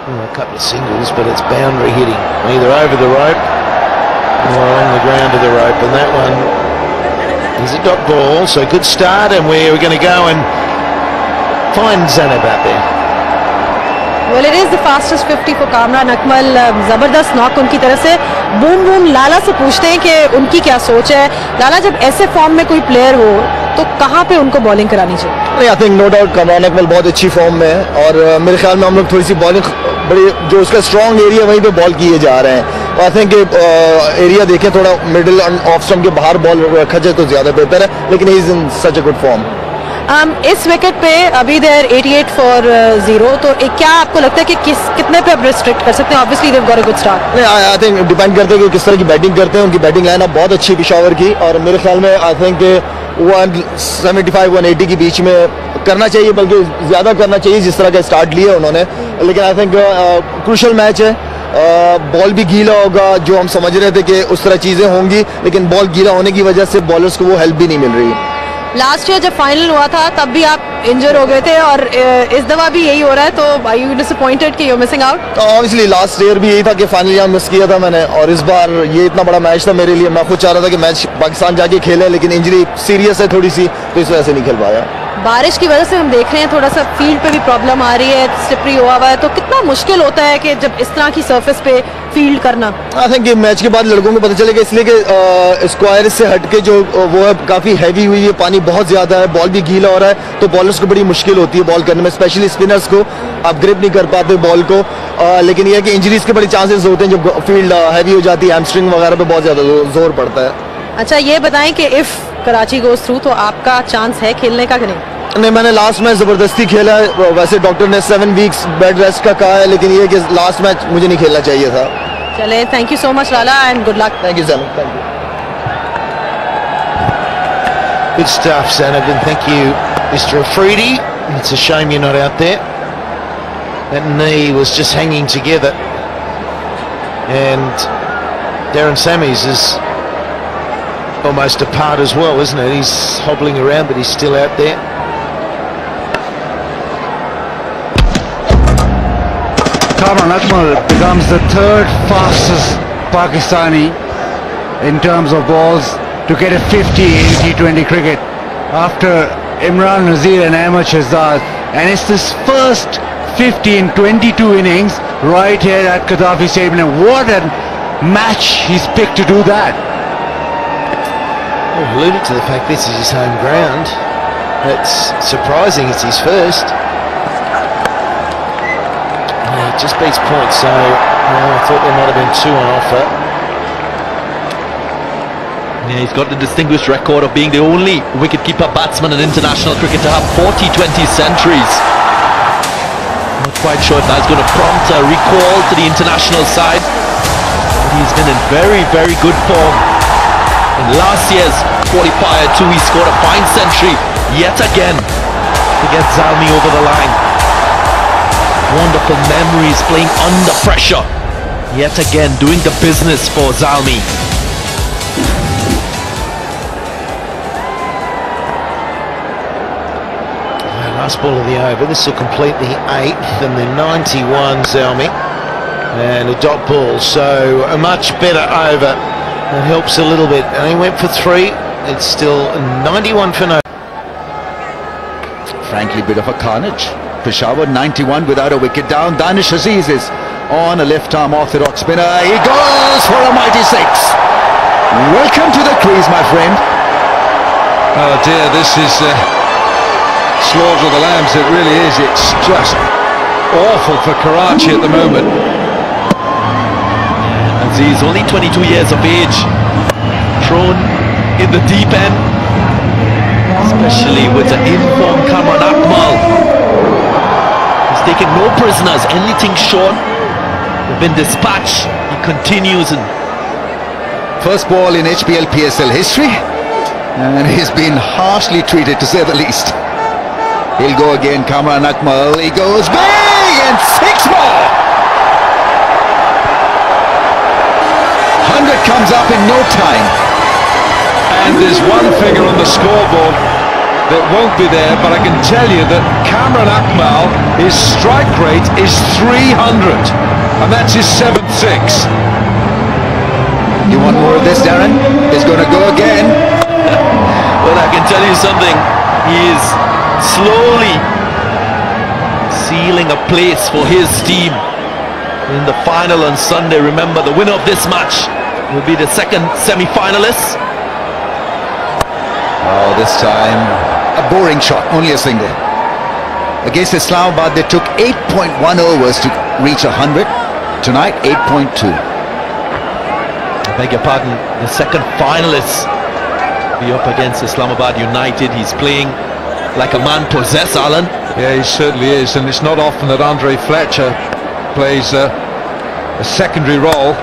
a couple of singles, but it's boundary hitting, either over the rope or on the ground of the rope, and that one is a dot ball, so good start, and we're going to go and find Zainab out there. Well, it is the fastest 50 for Kamran Akmal. जबरदस्त knock उनकी तरफ से. Boom boom लाला से पूछते हैं कि उनकी क्या सोच है. लाला, जब ऐसे फॉर्म में कोई प्लेयर हो तो कहाँ पे उनको बॉलिंग करानी चाहिए? I think no doubt Kamran Akmal बहुत अच्छी फॉर्म में है, और मेरे ख्याल में हम लोग थोड़ी सी बॉलिंग बड़ी जो उसका स्ट्रॉन्ग एरिया वहीं पे बॉल किए जा रहे हैं. आई थिंक एरिया देखें, थोड़ा मिडिल ऑफ स्टंप के बाहर बॉल रखा जाए तो ज्यादा बेहतर है, लेकिन he is in such a good form. इस विकेट पे अभी देर 88 फॉर 0, तो क्या आपको लगता है कि कितने पे आप रिस्ट्रिक्ट कर सकते हैं? Obviously they have got a good start. I think depend करते हैं कि किस तरह की बैटिंग करते हैं. उनकी बैटिंग लाइन बहुत अच्छी पिशावर की, और मेरे ख्याल में आई थिंक 175-180 के बीच में करना चाहिए, बल्कि ज्यादा करना चाहिए जिस तरह का स्टार्ट लिया उन्होंने. लेकिन आई थिंक क्रूशल मैच है, बॉल भी गीला होगा, जो हम समझ रहे थे कि उस तरह चीजें होंगी, लेकिन बॉल गीला होने की वजह से बॉलर्स को वो हेल्प भी नहीं मिल रही. लास्ट ईयर जब फाइनल हुआ था तब भी आप इंजर हो गए थे, और इस दफा भी यही हो रहा है, तो आर यू डिसअपॉइंटेड कि you are missing out? Obviously last year भी यही था कि फाइनल यहाँ मिस किया था मैंने, और इस बार ये इतना बड़ा मैच था मेरे लिए. मैं खुद चाह रहा था कि मैच पाकिस्तान जाके खेले, लेकिन इंजरी सीरियस है थोड़ी सी, तो इस वजह से नहीं खेल पाया. बारिश की वजह से हम देख रहे हैं थोड़ा सा फील्ड पे भी प्रॉब्लम आ रही है, स्लिपरी हुआ है, तो कितना मुश्किल होता है कि जब इस तरह की सरफेस पे फील्ड करना? आई थिंक ये मैच के बाद लड़कों को पता चलेगा, इसलिए कि स्क्वायर से हटके जो वो है काफी हैवी हुई है, पानी बहुत ज्यादा है, बॉल भी गीला हो रहा है, तो बॉलर्स को बड़ी मुश्किल होती है बॉल करने में, स्पेशली स्पिनर्स को. आप ग्रिप नहीं कर पाते बॉल को, लेकिन यह है कि इंजरीज के बड़े चांसेस होते हैं जब फील्ड हैवी हो जाती है, हैमस्ट्रिंग वगैरह पे बहुत ज्यादा जोर पड़ता है. अच्छा, ये बताएं कि इफ कराची गोज थ्रू तो आपका चांस है खेलने का कि नहीं? नहीं, मैंने लास्ट मैच जबरदस्ती खेला है. वैसे डॉक्टर ने 7 वीक्स बेड रेस्ट का कहा है, लेकिन ये कि लास्ट मैच मुझे नहीं खेलना चाहिए था. चले, thank you so much Lala, and good luck. Thank you Zainab, thank you. Good stuff, Zainab, and thank you, Mr. Afridi. It's a shame you're not out there. That knee was just hanging together, and Darren Sammies is almost apart as well, isn't it? He's hobbling around, but he's still out there. Kamran Akmal becomes the third fastest Pakistani in terms of balls to get a 50 in T20 cricket, after Imran Nazir and Ahmed Shahzad, and it's this first 50 in 22 innings right here at Gaddafi Stadium. And what a match he's picked to do that. We've alluded to the fact this is his home ground. That's surprising, it's his first. Yeah, it just beats points, so I thought there might have been 2 on offer. Yeah, he's got the distinguished record of being the only wicketkeeper batsman in international cricket to have 40 20 centuries. Not quite sure if that's going to prompt a recall to the international side, but he's been in very, very good form. In last year's qualifier too, he scored a fine century yet again to get Zalmi over the line. Wonderful memories, playing under pressure, yet again doing the business for Zalmi. Last ball of the over. This will complete the 8th, and then 91 Zalmi, and a dot ball, so a much better over. That helps a little bit, and he went for 3. It's still 91 for no. Frankly, bit of a carnage. Peshawar 91 without a wicket down. Danish Aziz is on a left-arm orthodox spinner. He goes for a mighty 6. Welcome to the crease, my friend. Oh dear, this is slaughter of the lambs. It really is. It's just awful for Karachi at the moment. Aziz, only 22 years of age, thrown in the deep end, especially with the informed Kamran Akmal. He's taken no prisoners, anything short. They've been dispatched. He continues. And first ball in HPL PSL history, and he's been harshly treated, to say the least. He'll go again, Kamran Akmal. He goes big, and 6 more. 100 comes up in no time. And there's one figure on the scoreboard that won't be there, but I can tell you that Cameron Akmal, his strike rate is 300, and that's his 7th six. You want more of this, Darren? He's going to go again. Well, I can tell you something. He is slowly sealing a place for his team in the final on Sunday. Remember, the winner of this match will be the second semi-finalists. Oh, this time a boring shot, only a single. Against Islamabad, they took 8.1 overs to reach 100. Tonight, 8.2. I beg your pardon, the second finalists be up against Islamabad United. He's playing like a man possessed, Alan. Yeah, he certainly is, and it's not often that Andre Fletcher plays a secondary role.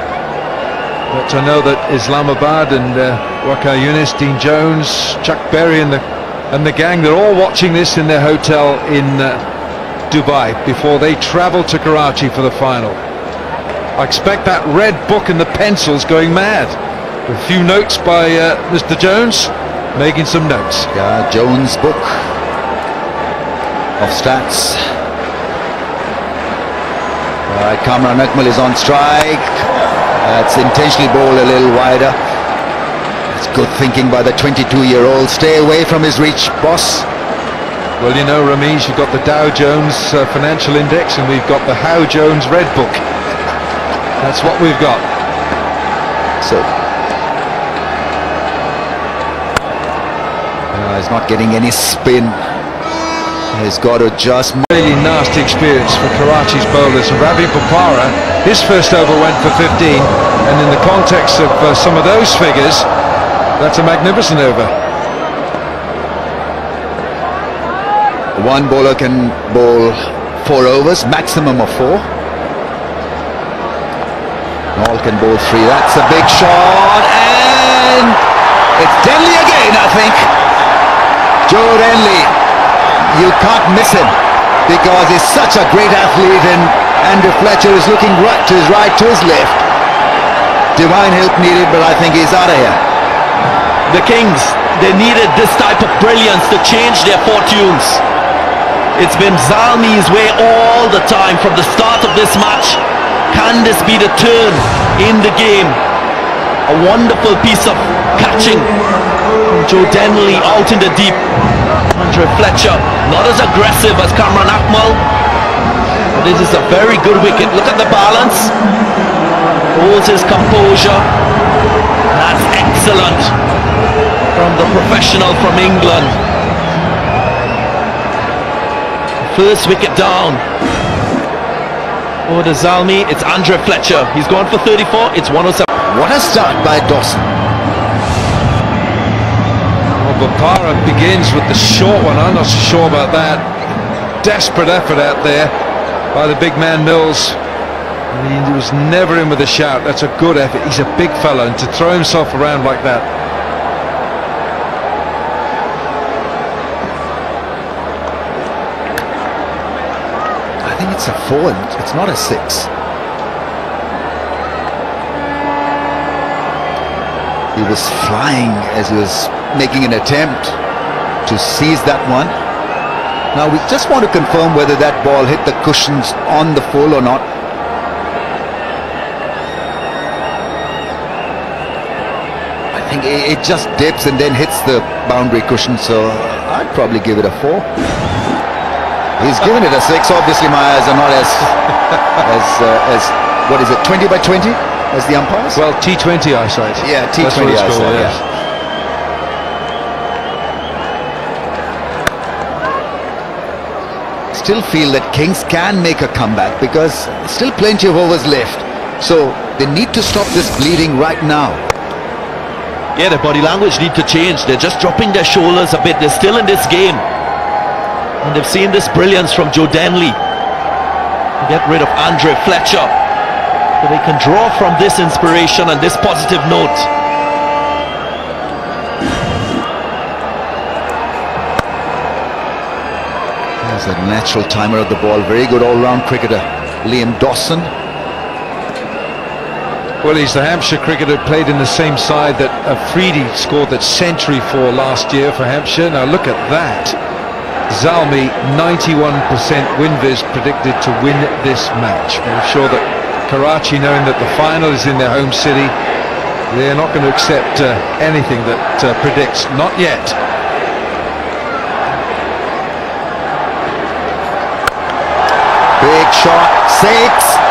But I know that Islamabad and Waqar Younis, Dean Jones, Chuck Berry and the gang, they're all watching this in their hotel in Dubai before they travel to Karachi for the final. I expect that red book and the pencils going mad. A few notes by Mr. Jones, making some notes. Yeah, Jones' book of stats. Alright, Kamran Akmal is on strike. That's intentionally bowled a little wider. It's good thinking by the 22-year-old. Stay away from his reach, boss. Well, you know, Ramesh, you've got the Dow Jones Financial Index, and we've got the Howe Jones Red Book. That's what we've got. So he's not getting any spin. He's got to just... Really nasty experience for Karachi's bowlers. Ravi Bopara, his first over went for 15, and in the context of some of those figures, that's a magnificent over. One bowler can bowl 4 overs, maximum of 4. All can bowl 3. That's a big shot, and it's Denley again, I think. Joe Denley, you can't miss him because he's such a great athlete, and Andrew Fletcher is looking right to his right, to his left. Divine help needed, but I think he's out of here. The Kings, they needed this type of brilliance to change their fortunes. It's been Zalmi's way all the time from the start of this match. Can this be the turn in the game? A wonderful piece of catching from Joe Denley out in the deep. Andre Fletcher, not as aggressive as Kamran Akmal, but this is a very good wicket. Look at the balance. Holds his composure. That's excellent from the professional from England. First wicket down. Over to Zalmi, it's Andre Fletcher. He's gone for 34, it's 107. What a start by Dawson. Well, Bopara begins with the short one. I'm not so sure about that. Desperate effort out there by the big man Mills. He was never in with a shout. That's a good effort. He's a big fella, and to throw himself around like that. I think it's a 4, it's not a 6. He was flying as he was making an attempt to seize that one. Now we just want to confirm whether that ball hit the cushions on the full or not. I think it just dips and then hits the boundary cushion, so I'd probably give it a 4. He's given it a 6. Obviously my eyes are not as what is it, 20 by 20 as the umpires? Well, T20 eyesight. Yeah, T20 eyesight, called, yes. Still feel that Kings can make a comeback because still plenty of overs left. So they need to stop this bleeding right now. Yeah, their body language need to change. They're just dropping their shoulders a bit. They're still in this game. And they've seen this brilliance from Joe Denley. Get rid of Andre Fletcher. So they can draw from this inspiration and this positive note. There's a natural timer of the ball. Very good all-round cricketer, Liam Dawson. Well, he's the Hampshire cricketer, played in the same side that Afridi scored that century for last year for Hampshire. Now look at that. Zalmi, 91% win viz predicted to win this match. I'm sure that Karachi, knowing that the final is in their home city, they're not going to accept anything that predicts. Not yet. Big shot, 6.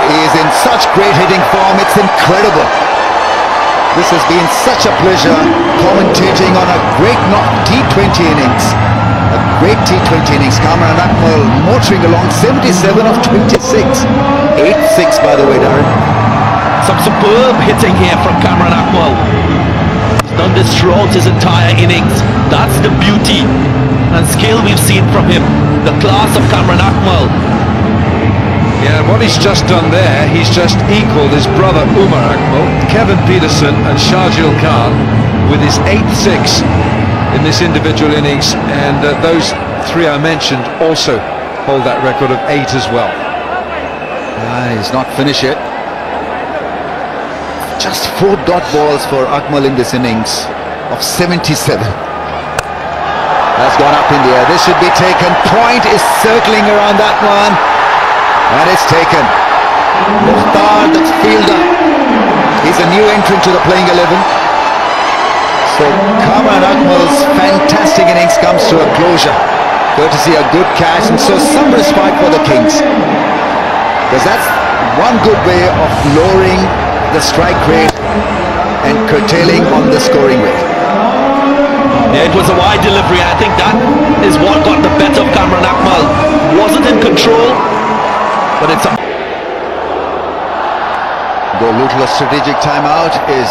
He is in such great hitting form, it's incredible. This has been such a pleasure commentating on a great T20 innings. A great T20 innings. Kamran Akmal motoring along, 77 of 26. 8-6 by the way, Darren. Some superb hitting here from Kamran Akmal. He's done this throughout his entire innings. That's the beauty and skill we've seen from him. The class of Kamran Akmal. Yeah, what he's just done there, he's just equalled his brother Umar Akmal, Kevin Peterson and Shahjil Khan with his 8-6 in this individual innings, and those three I mentioned also hold that record of 8 as well. He's not finished yet. Just 4 dot balls for Akmal in this innings of 77. That's gone up in the air. This should be taken. Point is circling around that one. And it's taken. Mukhtar, the fielder, he's a new entrant to the playing 11. So Kamran Akmal's fantastic innings comes to a closure, courtesy a good catch, and so some respite for the Kings, because that's one good way of lowering the strike rate and curtailing on the scoring rate. Yeah, it was a wide delivery. I think that is what got the better of Kamran Akmal. Wasn't in control, but it's a... The little strategic timeout is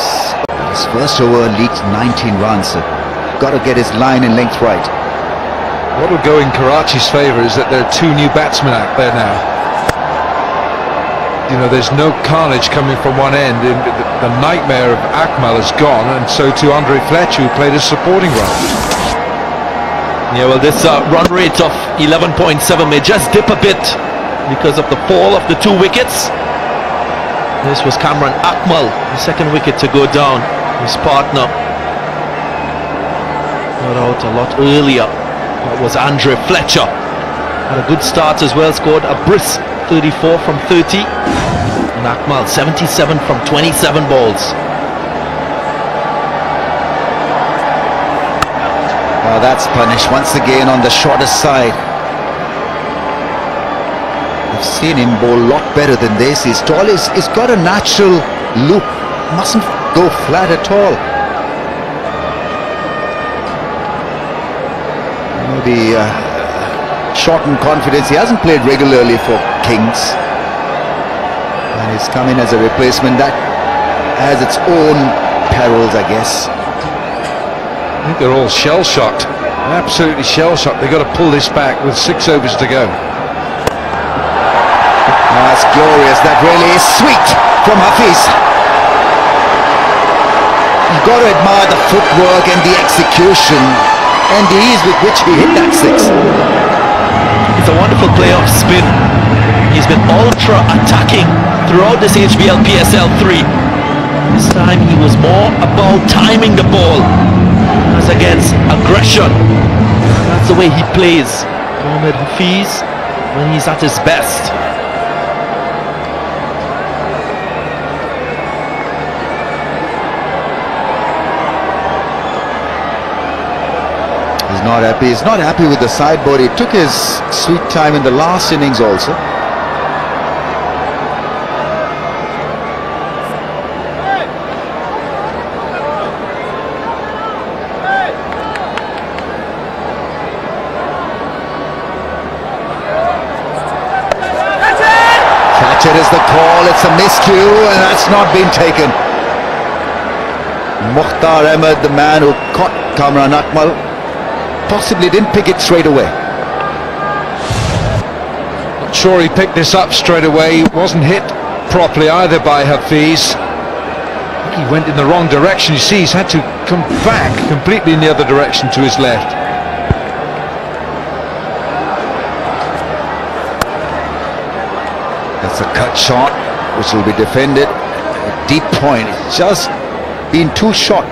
his first over leaked 19 runs. So got to get his line and length right. What will go in Karachi's favour is that there are 2 new batsmen out there now. You know, there's no carnage coming from one end. The nightmare of Akmal is gone, and so too Andre Fletcher, who played a supporting role. Yeah, well, this run rate of 11.7 may just dip a bit because of the fall of the 2 wickets. This was Kamran Akmal, the second wicket to go down. His partner got out a lot earlier. That was Andre Fletcher. Had a good start as well, scored a brisk 34 from 30. And Akmal 77 from 27 balls. Now that's punished once again on the shorter side. I've seen him bowl a lot better than this. He's tall, he's got a natural loop, mustn't go flat at all. Maybe short in confidence. He hasn't played regularly for Kings, and he's come in as a replacement. That has its own perils, I guess. I think they're all shell-shocked, absolutely shell-shocked. They've got to pull this back with 6 overs to go. That's glorious. That really is sweet from Hafiz. You've got to admire the footwork and the execution and the ease with which he hit that 6. It's a wonderful play of spin. He's been ultra attacking throughout this HBL PSL 3. This time he was more about timing the ball as against aggression. That's the way he plays. Mohamed Hafiz when he's at his best. He's not happy. He's not happy with the sideboard. He took his sweet time in the last innings also. Catch it is the call. It's a miscue, and that's not been taken. Mukhtar Ahmed, the man who caught Kamran Akmal, possibly didn't pick it straight away. Not sure he picked this up straight away. Wasn't hit properly either by Hafiz. I think he went in the wrong direction. You see, he's had to come back completely in the other direction to his left. That's a cut shot. which will be defended. A deep point. It's just been too short.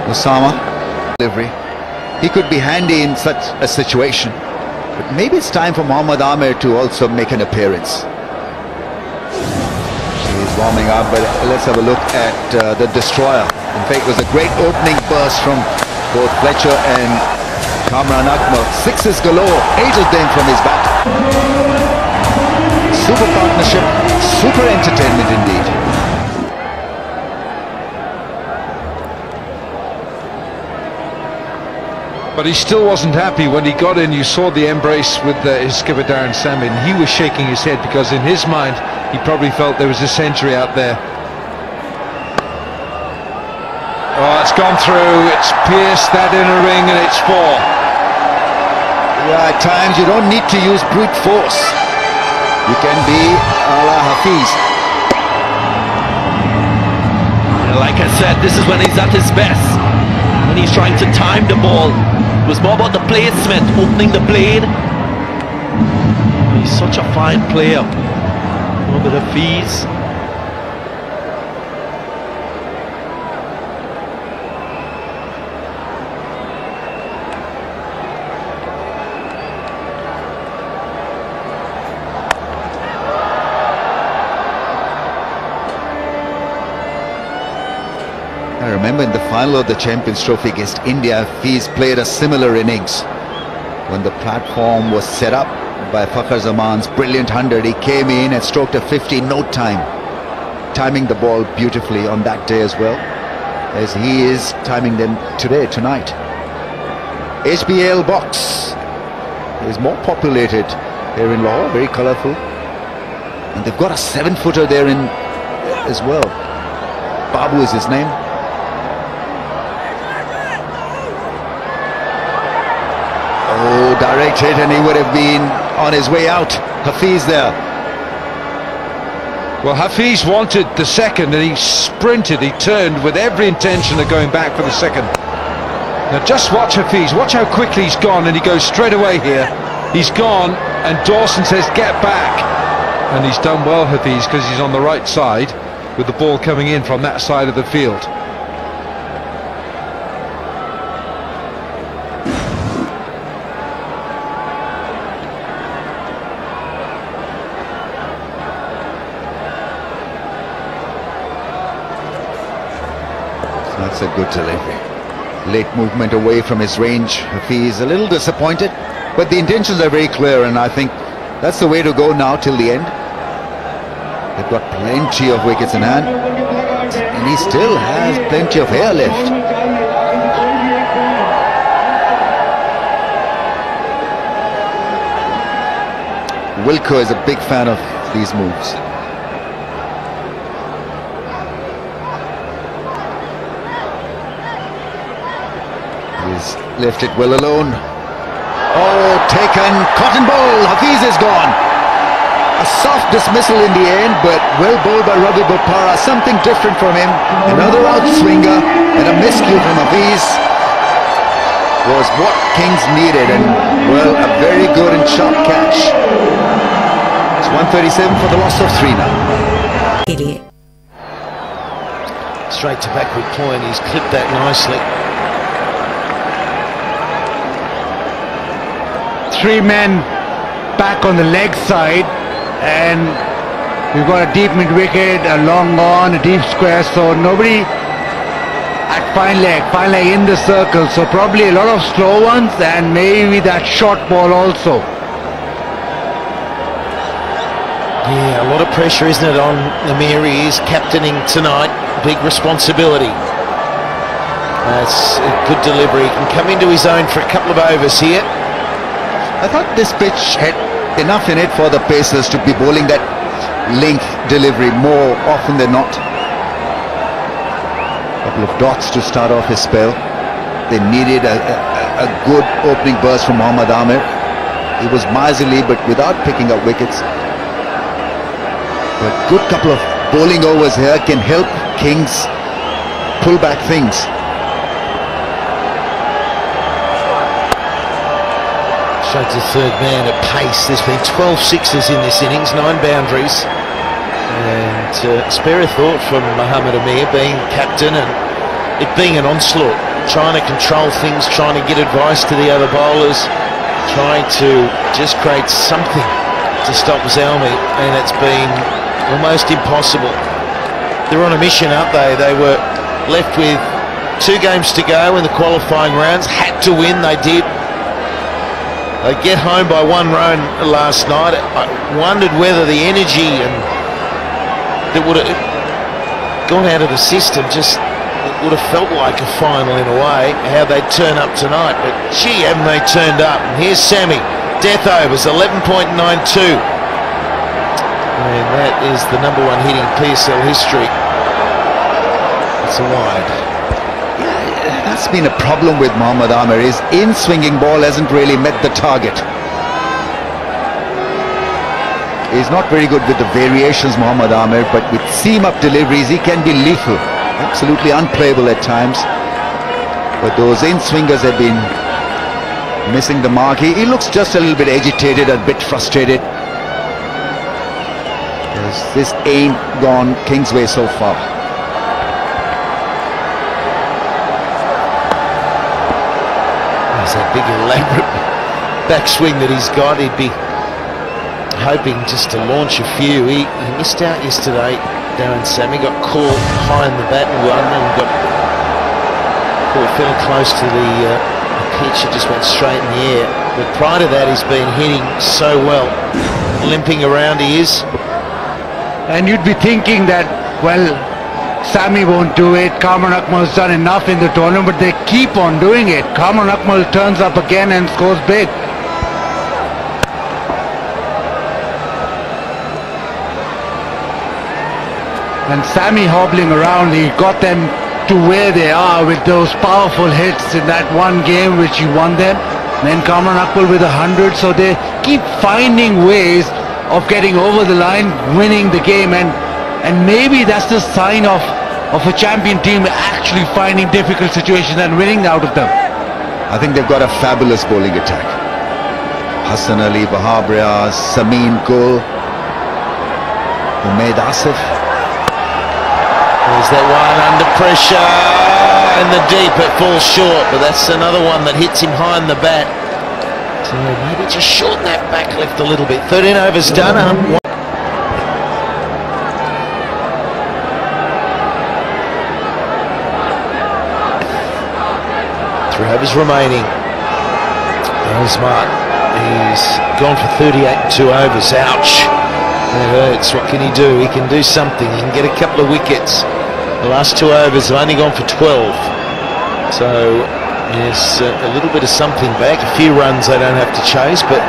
Osama delivery. He could be handy in such a situation. But maybe it's time for Mohammad Amir to also make an appearance. He's warming up, but let's have a look at the destroyer. In fact, it was a great opening burst from both Fletcher and Kamran Akmal. Sixes galore, 8 of them from his bat. Super partnership, super entertainment indeed. But he still wasn't happy when he got in. You saw the embrace with his skipper Darren Sammy, and he was shaking his head because in his mind he probably felt there was a century out there. Oh, it's gone through, it's pierced that inner ring, and it's 4. Yeah, at times you don't need to use brute force. You can be a la Hafiz. Like I said, this is when he's at his best. When he's trying to time the ball. It was more about the placement, opening the blade. He's such a fine player. A little bit of fees. I remember in the final of the Champions Trophy against India, Hafiz played a similar innings. When the platform was set up by Fakhar Zaman's brilliant 100, he came in and stroked a 50 in no time, timing the ball beautifully on that day as well, as he is timing them tonight. HBL box is more populated here in Lahore, very colourful, and they've got a 7-footer there in as well. Babu is his name. Oh, direct hit, and he would have been on his way out. Hafiz there. Well, Hafiz wanted the second and he sprinted, he turned with every intention of going back for the second. Now just watch Hafiz, watch how quickly he's gone, and he goes straight away here. He's gone and Dawson says get back, and he's done well, Hafiz, because he's on the right side with the ball coming in from that side of the field. That's a good delivery. Late movement away from his range. Hafiz a little disappointed, but the intentions are very clear, and I think that's the way to go now till the end. They've got plenty of wickets in hand, and he still has plenty of air left. Wilco is a big fan of these moves. He's left it well alone. Oh, taken, cotton ball, Hafiz is gone. A soft dismissal in the end, but well bowled by Ravi Bopara, something different from him. Another outswinger and a miscue from Hafiz was what Kings needed, and well, a very good and sharp catch. It's 137 for the loss of 3 now. Straight to backward point, he's clipped that nicely. 3 men back on the leg side, and we've got a deep mid wicket, a long on, a deep square, so nobody at fine leg in the circle, so probably a lot of slow ones and maybe that short ball also. Yeah, a lot of pressure, isn't it, on Amir? He is captaining tonight, big responsibility. That's a good delivery. He can come into his own for a couple of overs here. I thought this pitch had enough in it for the Pacers to be bowling that length delivery more often than not. A couple of dots to start off his spell. They needed a good opening burst from Mohammad Amir. He was miserly but without picking up wickets. But good couple of bowling overs here can help Kings pull back things. Showed the third man at pace. There's been 12 sixes in this innings, 9 boundaries. And spare a thought from Mohamed Amir being captain and it being an onslaught, trying to control things, trying to get advice to the other bowlers, trying to just create something to stop Zalmi, and it's been almost impossible. They're on a mission, aren't they? They were left with 2 games to go in the qualifying rounds, had to win, they did. They get home by 1 run last night. I wondered whether the energy and that would have gone out of the system, just it would have felt like a final in a way, how they'd turn up tonight. But gee, haven't they turned up? And here's Sammy, death overs, 11.92. And that is the #1 hit in PSL history. It's a wide. Yeah, that's been a problem with Mohammad Amir. His in-swinging ball hasn't really met the target. He's not very good with the variations, Mohammad Amir, but with seam-up deliveries, he can be lethal. Absolutely unplayable at times. But those in-swingers have been missing the mark. He looks just a little bit agitated, a bit frustrated. This ain't gone King's way so far. There's that big elaborate backswing that he's got. He'd be hoping just to launch a few. He missed out yesterday. Darren Sammy got caught high in the bat and won, and got caught feeling close to the pitch. It just went straight in the air. But prior to that, he's been hitting so well. Limping around he is. And you'd be thinking that, well, Sammy won't do it. Kamran Akmal's done enough in the tournament, but they keep on doing it. Kamran Akmal turns up again and scores big. And Sammy hobbling around, he got them to where they are with those powerful hits in that one game which he won them. Then Kamran Akmal with 100, so they keep finding ways of getting over the line, winning the game, and maybe that's the sign of a champion team actually finding difficult situations and winning out of them. I think they've got a fabulous bowling attack. Hassan Ali, Wahab Riaz, Samin Gul, Umaid Asif. There's that one under pressure in the deep, it falls short, but that's another one that hits him high in the bat. So maybe just shorten that back left a little bit. 13 overs done. 3 overs remaining. Smart. He's gone for 38 and 2 overs. Ouch. That hurts. What can he do? He can do something. He can get a couple of wickets. The last 2 overs have only gone for 12. So yes, a little bit of something back. A few runs they don't have to chase, but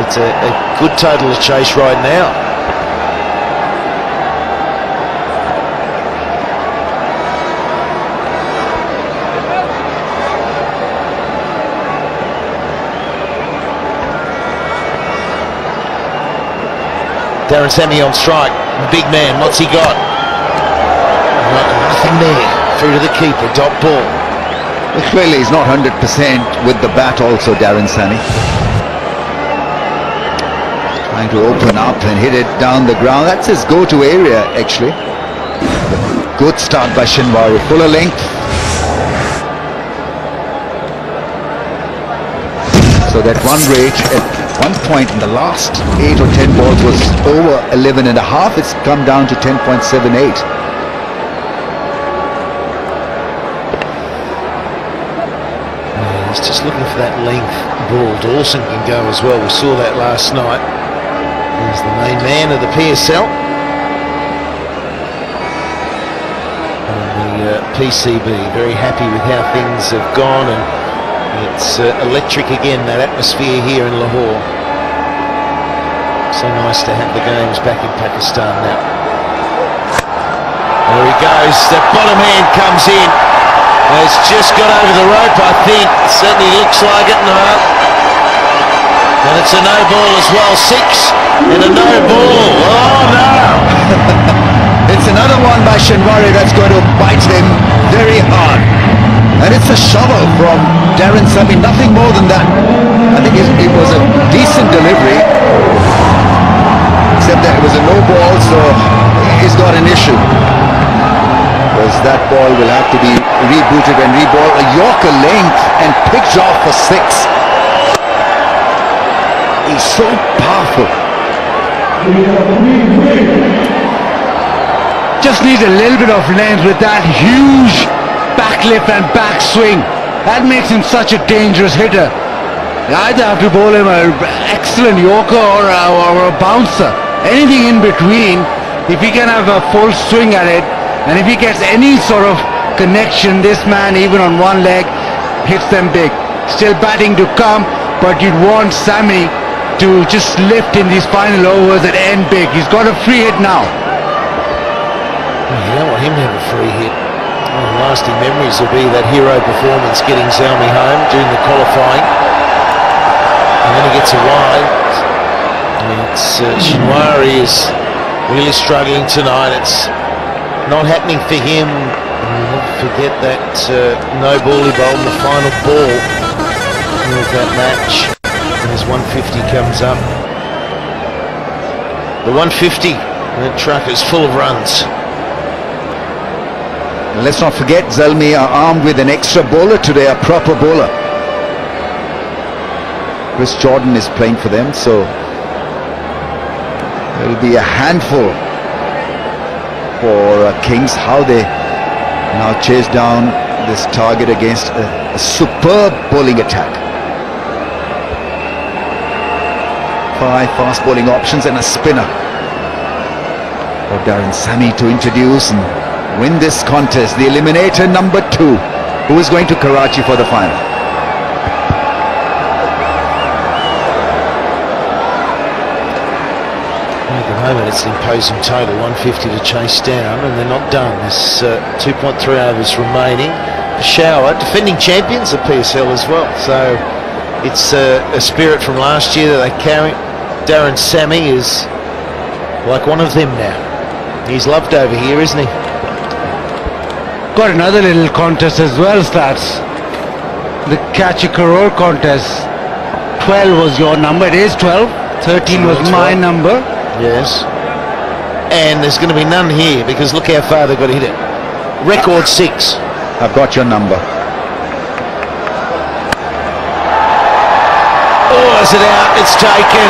it's a good total to chase right now. Darren Sammy on strike. Big man, what's he got? Nothing there. Through to the keeper, dot ball. Well, clearly he's not 100% with the bat also, Darren Sammy. Trying to open up and hit it down the ground. That's his go-to area, actually. Good start by Shinwari. Fuller length. So that run rate at one point in the last 8 or 10 balls was over 11.5. It's come down to 10.78. He's just looking for that length ball. Dawson can go as well. We saw that last night. He's the main man of the PSL. And the PCB, very happy with how things have gone, and it's electric again, that atmosphere here in Lahore. So nice to have the games back in Pakistan now. There he goes. That bottom hand comes in. It's just got over the rope, I think. Certainly looks like it. No. And it's a no ball as well. 6 and a no ball. Oh no. It's another one by Shinwari that's going to bite him very hard. And it's a shovel from Darren Sammy, nothing more than that. I think it was a decent delivery, except that it was a no ball, so because that ball will have to be rebooted and reballed. A Yorker length and picked off for 6. He's so powerful. Just needs a little bit of length with that huge backlift and backswing. That makes him such a dangerous hitter. You either have to bowl him an excellent Yorker or a bouncer. Anything in between, if he can have a full swing at it, and if he gets any sort of connection, this man, even on one leg, hits them big. Still batting to come, but you'd want Sammy to just lift in these final overs and end big. He's got a free hit now. You don't want him to have a free hit. Lasting memories will be that hero performance getting Zalmi home during the qualifying. And then he gets a wide. It's Shinwari is really struggling tonight. It's not happening for him. I'll never forget that no ball he bowled in the final ball of that match. And his 150 comes up. The 150, that truck is full of runs. And let's not forget, Zalmi are armed with an extra bowler today, a proper bowler. Chris Jordan is playing for them, so it will be a handful for Kings, how they now chase down this target against a superb bowling attack. 5 fast bowling options and a spinner for Darren Sammy to introduce and win this contest. The eliminator number 2, who is going to Karachi for the final. At the moment it's an imposing total, 150 to chase down, and they're not done. There's 2.3 overs remaining. Peshawar, defending champions of PSL as well, so it's a spirit from last year that they carry. Darren Sammy is like one of them now. He's loved over here, isn't he? Got another little contest as well, Stats. The Catch a Crore contest. 12 was your number. It is 12. 13 was my number. Yes. And there's going to be none here because look how far they've got to hit it. Record 6. I've got your number. Oh, is it out? It's taken.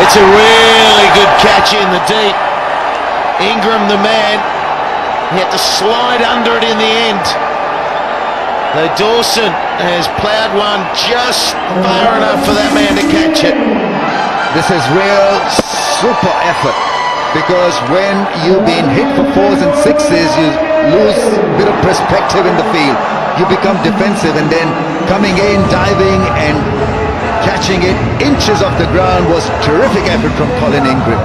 It's a really good catch in the deep. Ingram, the man, he had to slide under it in the end. Though Dawson has ploughed one just far enough for that man to catch it. This is real super effort, because when you've been hit for 4s and 6s, you lose a bit of perspective in the field. You become defensive, and then coming in, diving and catching it inches off the ground was terrific effort from Colin Ingram.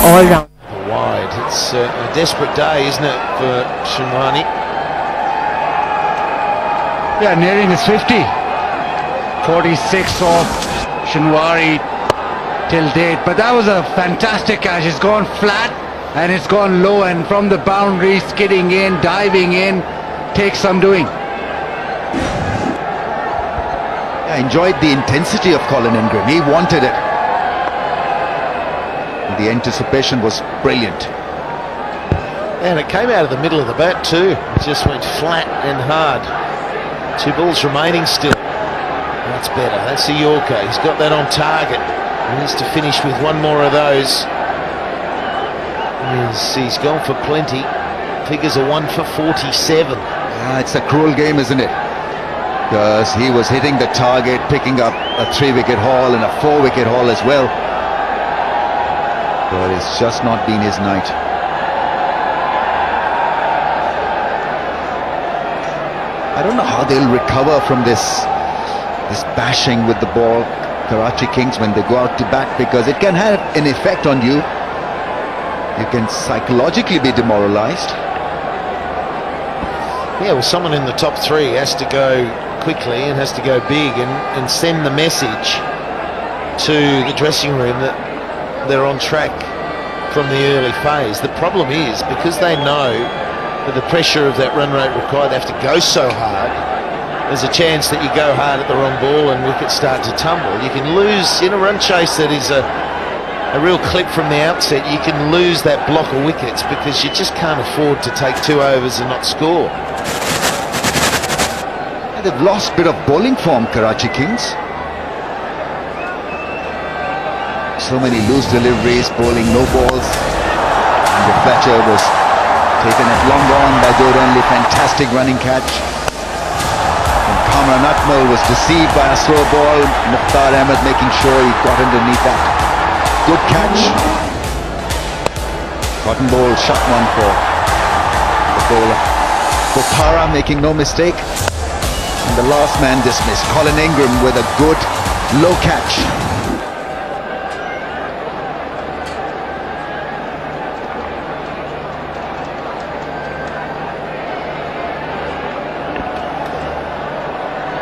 all round. Wide. It's a desperate day, isn't it, for Shinwani? Yeah, nearing his 50. 46 off Shinwari till date, but that was a fantastic catch. It's gone flat and it's gone low, and from the boundary, skidding in, diving in, takes some doing. I enjoyed the intensity of Colin Ingram. He wanted it. The anticipation was brilliant. And it came out of the middle of the bat too. It just went flat and hard. 2 balls remaining still. That's better. That's a Yorker. He's got that on target. He needs to finish with one more of those. He's gone for plenty. Figures are 1 for 47. It's a cruel game, isn't it? Because he was hitting the target, picking up a 3-wicket haul and a 4-wicket haul as well. But it's just not been his night. I don't know how they'll recover from this bashing with the ball, Karachi Kings, when they go out to bat, because it can have an effect on you. You can psychologically be demoralized. Yeah, well, someone in the top 3 has to go quickly and has to go big and send the message to the dressing room that they're on track from the early phase. The problem is, because they know that the pressure of that run rate required, they have to go so hard, there's a chance that you go hard at the wrong ball and wickets start to tumble. You can lose in a run chase that is a a real clip from the outset, you can lose that block of wickets because you just can't afford to take 2 overs and not score. And they've lost a bit of bowling form, Karachi Kings. So many loose deliveries, bowling no balls. And the Fletcher was taken at long on by Doranli. Fantastic running catch. And Kamran Akmal was deceived by a slow ball. Mukhtar Ahmed making sure he got underneath that. Good catch. Cotton ball, shot one for the bowler. Bopara making no mistake. And the last man dismissed. Colin Ingram with a good low catch.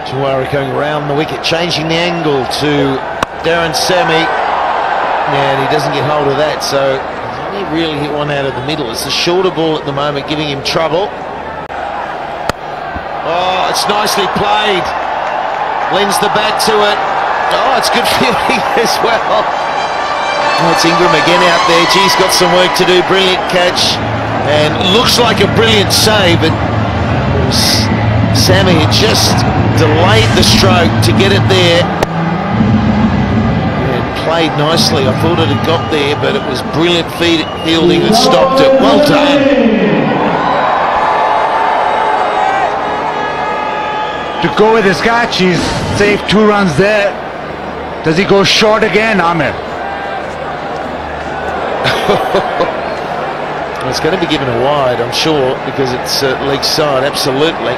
Jawara going around the wicket, changing the angle to Darren Sammy, and he doesn't get hold of that, so he's only really hit one out of the middle. It's a shorter ball at the moment, giving him trouble. Oh, it's nicely played. Lends the bat to it. Oh, it's good fielding as well. Oh, it's Ingram again out there. Geez, got some work to do. Brilliant catch, and looks like a brilliant save, but Sammy had just delayed the stroke to get it there and played nicely. I thought it had got there, but it was brilliant fielding that stopped it. Well done. To go with his catch, he's saved 2 runs there. Does he go short again, Amir? Well, it's going to be given a wide, I'm sure, because it's leg side, absolutely.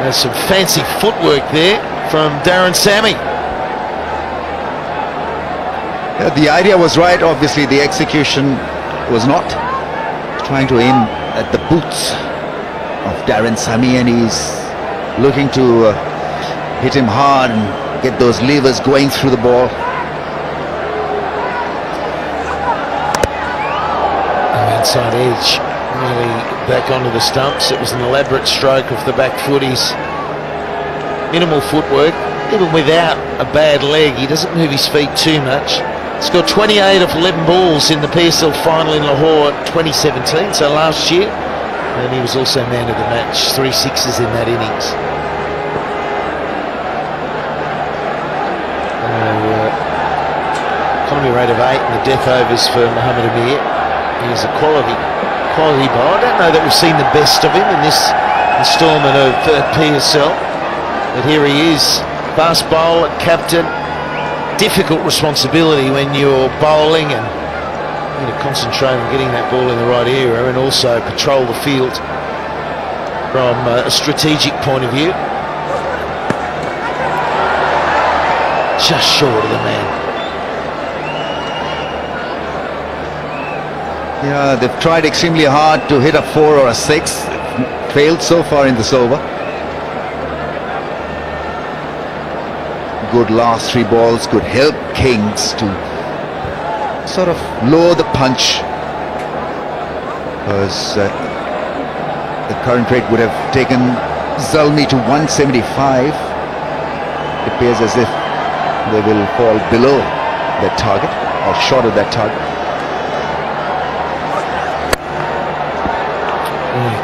There's some fancy footwork there from Darren Sammy. Yeah, the idea was right, obviously the execution was not. Trying to aim at the boots of Darren Sammy, and he's looking to hit him hard and get those levers going through the ball. Inside edge, really back onto the stumps. It was an elaborate stroke of the back footies. Minimal footwork, even without a bad leg. He doesn't move his feet too much. Scored 28 of 11 balls in the PSL final in Lahore 2017, so last year. And he was also man of the match, 3 sixes in that innings. Economy rate of 8 and the death overs for Mohammad Amir. He's a quality bowler. I don't know that we've seen the best of him in this instalment of PSL, but here he is, fast bowler, captain. Difficult responsibility when you're bowling, and you need to concentrate on getting that ball in the right area and also patrol the field from a strategic point of view. Just short of the man. Yeah, they've tried extremely hard to hit a 4 or a 6. Failed so far in this over. Good last 3 balls could help Kings to sort of lower the punch, because the current rate would have taken Zalmi to 175. It appears as if they will fall below that target or short of that target.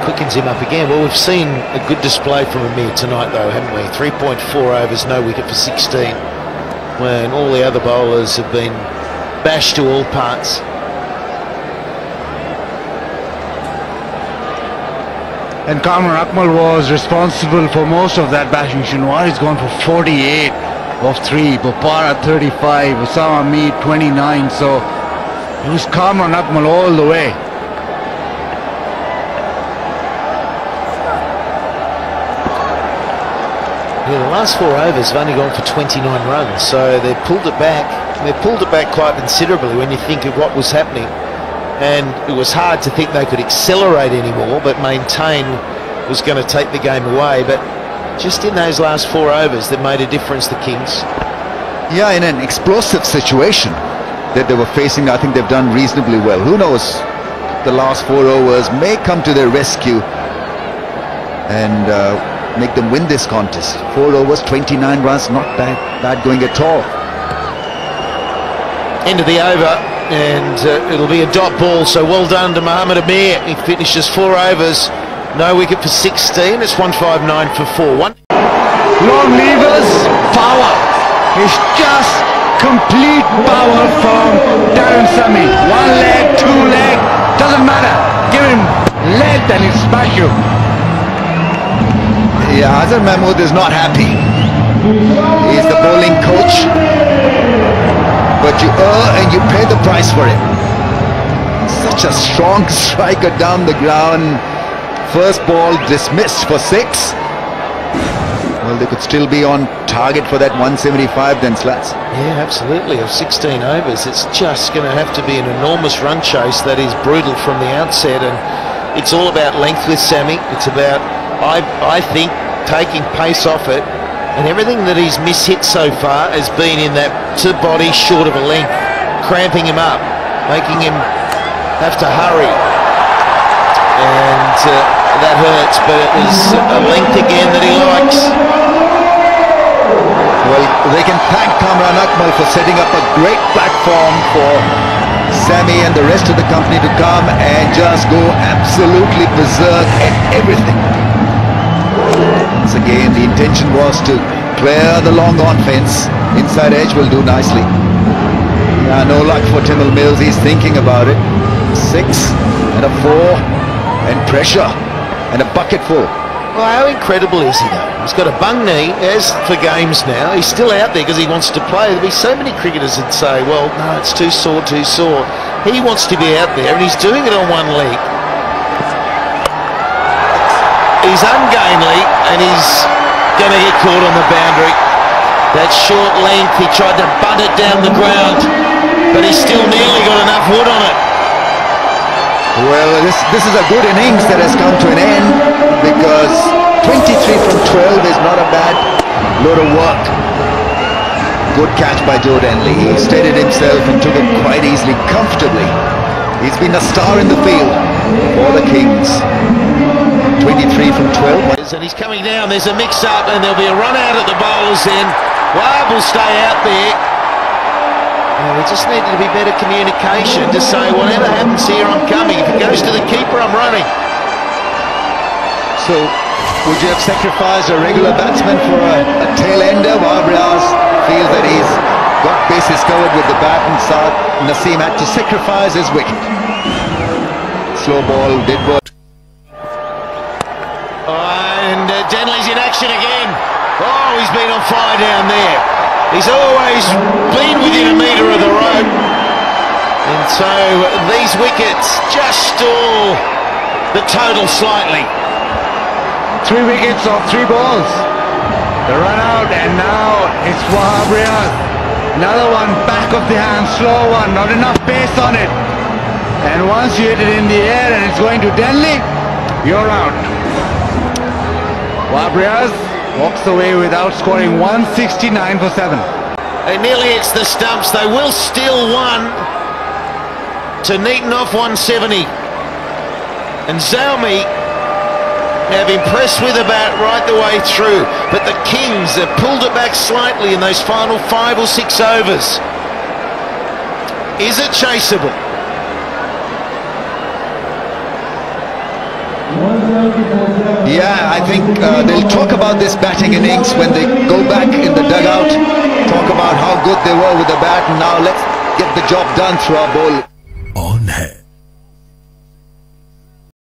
Quickens him up again. Well, we've seen a good display from Amir tonight, though, haven't we? 3.4 overs, no wicket for 16, when all the other bowlers have been bashed to all parts. And Kamran Akmal was responsible for most of that bashing. Shinwar has gone for 48 of 3, Bopara 35, Osama Amir 29, so it was Kamran Akmal all the way. Yeah, the last 4 overs have only gone for 29 runs, so they've pulled it back. They've pulled it back quite considerably when you think of what was happening. And it was hard to think they could accelerate anymore, but maintain was going to take the game away. But just in those last 4 overs, they've made a difference, the Kings. Yeah, in an explosive situation that they were facing, I think they've done reasonably well. Who knows, the last 4 overs may come to their rescue and make them win this contest. 4 overs, 29 runs, not bad going at all. End of the over. and it'll be a dot ball. So well done to Mohamed Amir. He finishes 4 overs, no wicket for 16. It's 159 for 4. Long levers, power. It's just complete power from Darren Sammy. 1 leg, 2 leg, doesn't matter. Give him length and he'll smash you. Yeah, Hazar Mahmood is not happy. He's the bowling coach, but you err and you pay the price for it. Such a strong striker down the ground. First ball dismissed for 6. Well, they could still be on target for that 175 then, Slats. Yeah, absolutely. Of 16 overs, it's just going to have to be an enormous run chase that is brutal from the outset, and it's all about length with Sammy. It's about, I think, taking pace off it, and everything that he's mishit so far has been in that to body short of a length, cramping him up, making him have to hurry, and that hurts, but it was a length again that he likes. Well, they can thank Kamran Akmal for setting up a great platform for Sammy and the rest of the company to come and just go absolutely berserk at everything. Once again, the intention was to clear the long on fence. Inside edge will do nicely. Yeah, no luck for Timil Mills. He's thinking about it. 6 and a 4 and pressure and a bucket full. Well, how incredible is he though? He's got a bung knee, as for games now. He's still out there because he wants to play. There'll be so many cricketers that say, well, no, it's too sore, too sore. He wants to be out there, and he's doing it on one leg. He's ungainly, and he's going to get caught on the boundary. That short length, he tried to bunt it down the ground, but he's still nearly got enough wood on it. Well, this is a good innings that has come to an end, because 23 from 12 is not a bad load of work. Good catch by Joe Denley. He steadied himself and took it quite easily, comfortably. He's been a star in the field for the Kings. 23 from 12. And he's coming down. There's a mix-up, and there'll be a run out at the bowler's end. Wahab will stay out there. There just needed to be better communication to say, whatever happens here, I'm coming. If it goes to the keeper, I'm running. So, would you have sacrificed a regular batsman for a tail-ender? Wahab Riaz feels that he's got bases covered with the bat, and Saad Naseem had to sacrifice his wicket. Slow ball did work. And Denley's in action again. Oh, he's been on fire down there. He's always been within a metre of the rope. And so these wickets just stall the total slightly. 3 wickets off 3 balls. The run out, and now it's Wahab Riaz. Another one back of the hand, slow one, not enough pace on it. And once you hit it in the air and it's going to Denley, you're out. Wahab Riaz walks away without scoring 169 for 7. They nearly hits the stumps. They will steal one to neaten off 170. And Zalmi have impressed with the bat right the way through. But the Kings have pulled it back slightly in those final 5 or 6 overs. Is it chaseable? Yeah, I think they'll talk about this batting innings when they go back in the dugout, talk about how good they were with the bat, and now let's get the job done through our bowl.